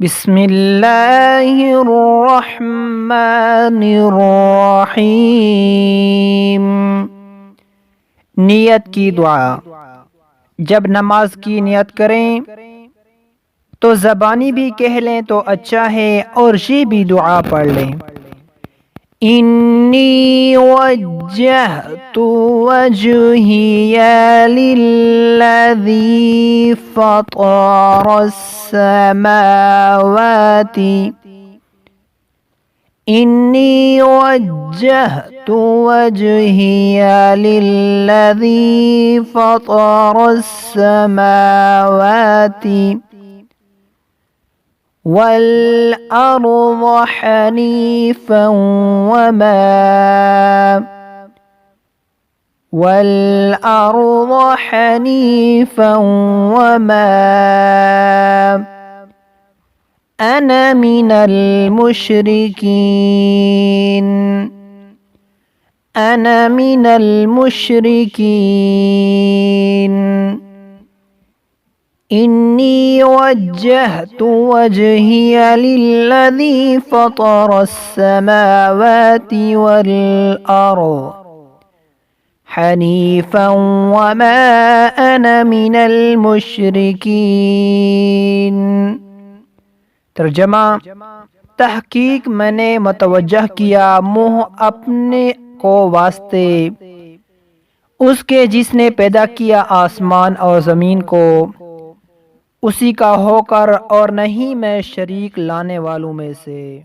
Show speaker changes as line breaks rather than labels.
بسم اللہ الرحمن الرحیم۔ نیت کی دعا۔ جب نماز کی نیت کریں تو زبانی بھی کہہ لیں تو اچھا ہے، اور یہ بھی دعا پڑھ لیں۔ انی وجہت وجہی للذی فطر السماوات انی وجہت وجہی للذی فطر السماوات والأرض حنيفا وما أنا من المشركين انی وجہت وجہی للذی فطر السماوات والأرض حنیفا وما أنا من المشرکین۔ ترجمہ: تحقیق میں نے متوجہ کیا منہ اپنے کو واسطے اس کے جس نے پیدا کیا آسمان اور زمین کو، اسی کا ہو کر، اور نہیں میں شریک لانے والوں میں سے۔